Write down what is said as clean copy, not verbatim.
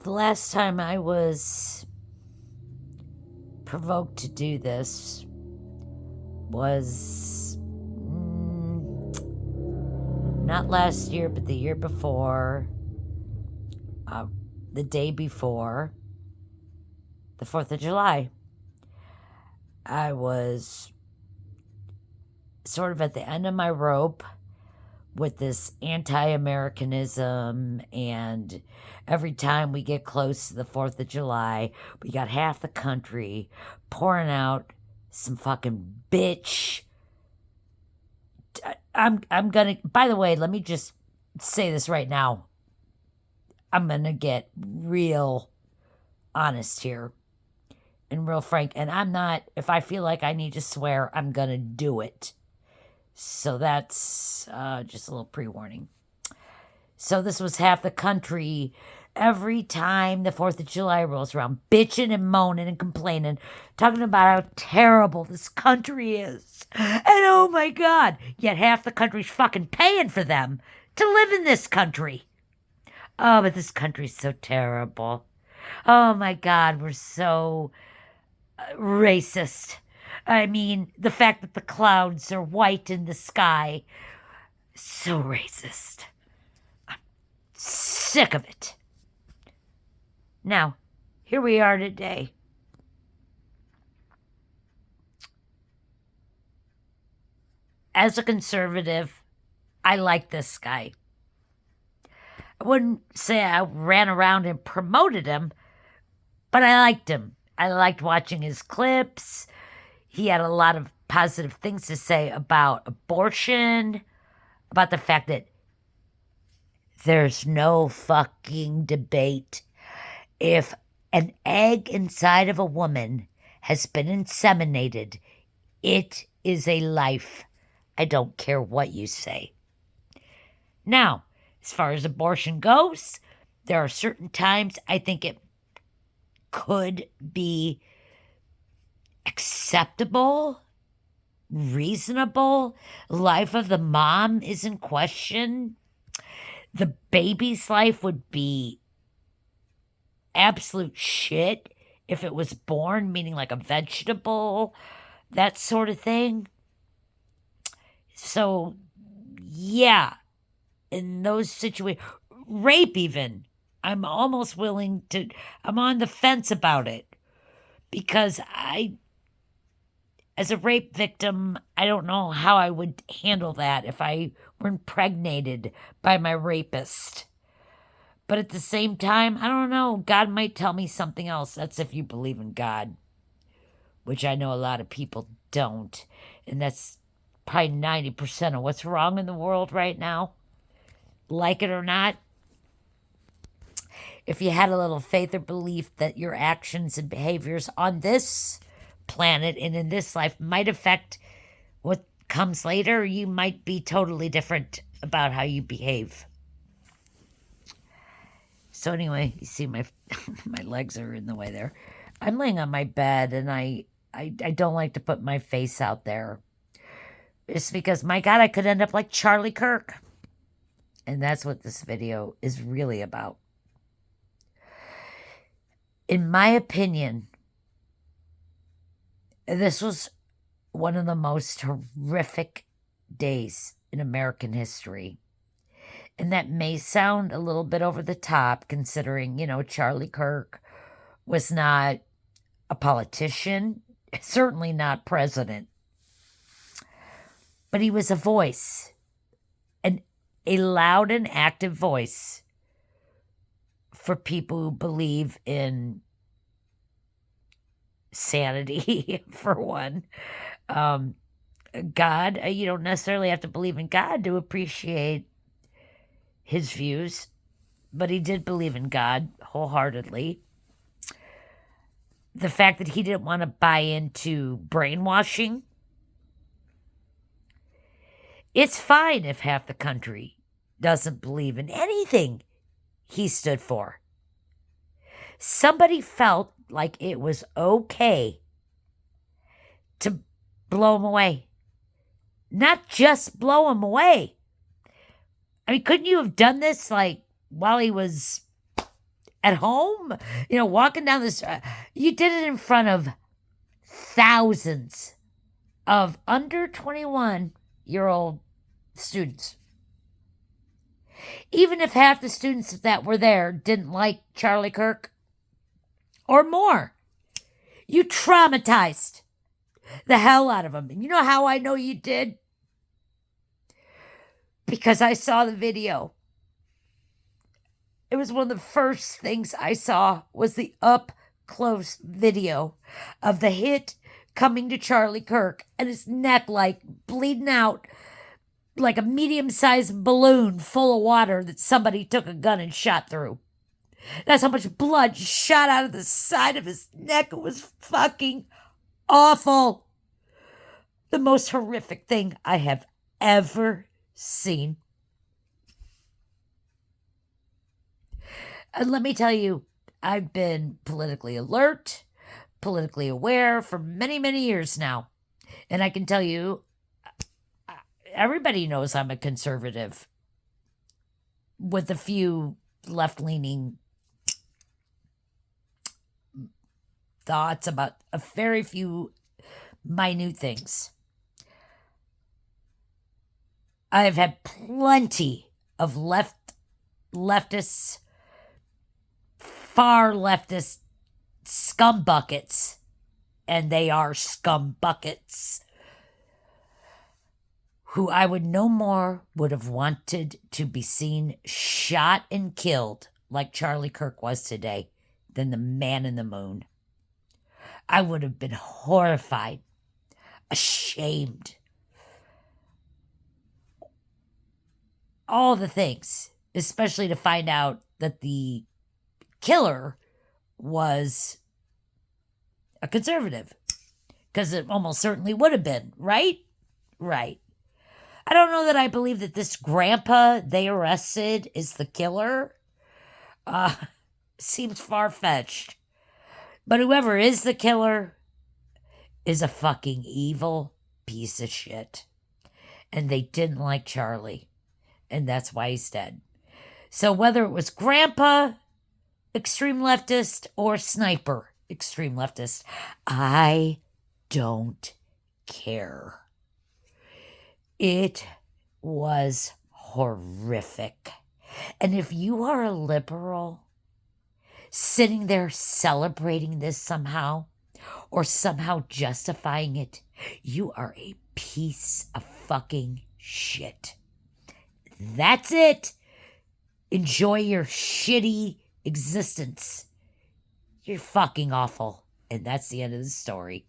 The last time I was provoked to do this was not last year, but the year before, the day before, the 4th of July. I was sort of at the end of my rope with this anti-Americanism, and every time we get close to the 4th of July, we got half the country pouring out some fucking bitch. I'm gonna, by the way, let me just say this right now. I'm gonna get real honest here and real frank, and I'm not, if I feel like I need to swear, I'm gonna do it. So that's just a little pre-warning. So this was half the country every time the 4th of July rolls around, bitching and moaning and complaining, talking about how terrible this country is. And oh my God, yet half the country's fucking paying for them to live in this country. Oh, but this country's so terrible. Oh my God, we're so racist. I mean, the fact that the clouds are white in the sky, so racist. I'm sick of it. Now, here we are today. As a conservative, I like this guy. I wouldn't say I ran around and promoted him, but I liked him. I liked watching his clips. He had a lot of positive things to say about abortion, about the fact that there's no fucking debate. If an egg inside of a woman has been inseminated, it is a life. I don't care what you say. Now, as far as abortion goes, there are certain times I think it could be acceptable, reasonable. Life of the mom is in question. The baby's life would be absolute shit if it was born, meaning like a vegetable, that sort of thing. So, yeah, in those situations, rape even, I'm almost willing to, I'm on the fence about it because as a rape victim, I don't know how I would handle that if I were impregnated by my rapist. But at the same time, I don't know. God might tell me something else. That's if you believe in God, which I know a lot of people don't. And that's probably 90% of what's wrong in the world right now. Like it or not. If you had a little faith or belief that your actions and behaviors on this planet and in this life might affect what comes later, you might be totally different about how you behave. So anyway, you see my my legs are in the way there. I'm laying on my bed and I don't like to put my face out there. It's because, my God, I could end up like Charlie Kirk. And that's what this video is really about. In my opinion, this was one of the most horrific days in American history. And that may sound a little bit over the top, considering, Charlie Kirk was not a politician, certainly not president. But he was a voice, a loud and active voice for people who believe in sanity, for one. God, you don't necessarily have to believe in God to appreciate his views, but he did believe in God wholeheartedly. The fact that he didn't want to buy into brainwashing. It's fine if half the country doesn't believe in anything he stood for. Somebody felt like it was okay to blow him away. Not just blow him away. I mean, couldn't you have done this like while he was at home, walking down the street. You did it in front of thousands of under 21-year-old students. Even if half the students that were there didn't like Charlie Kirk or more, you traumatized the hell out of them. And you know how I know you did? Because I saw the video. It was one of the first things I saw was the up close video of the hit coming to Charlie Kirk and his neck like bleeding out like a medium-sized balloon full of water that somebody took a gun and shot through. That's how much blood shot out of the side of his neck. It was fucking awful. The most horrific thing I have ever seen. And let me tell you, I've been politically alert, politically aware for many, many years now. And I can tell you, everybody knows I'm a conservative with a few left-leaning thoughts about a very few minute things. I've had plenty of leftists, far leftist scum buckets, and they are scum buckets, who I would no more would have wanted to be seen shot and killed like Charlie Kirk was today than the man in the moon. I would have been horrified, ashamed. All the things, especially to find out that the killer was a conservative. Because it almost certainly would have been, right? Right. I don't know that I believe that this grandpa they arrested is the killer. Seems far-fetched. But whoever is the killer is a fucking evil piece of shit. And they didn't like Charlie. And that's why he's dead. So whether it was grandpa, extreme leftist, or sniper, extreme leftist, I don't care. It was horrific. And if you are a liberal sitting there celebrating this somehow, or somehow justifying it, you are a piece of fucking shit. That's it. Enjoy your shitty existence. You're fucking awful. And that's the end of the story.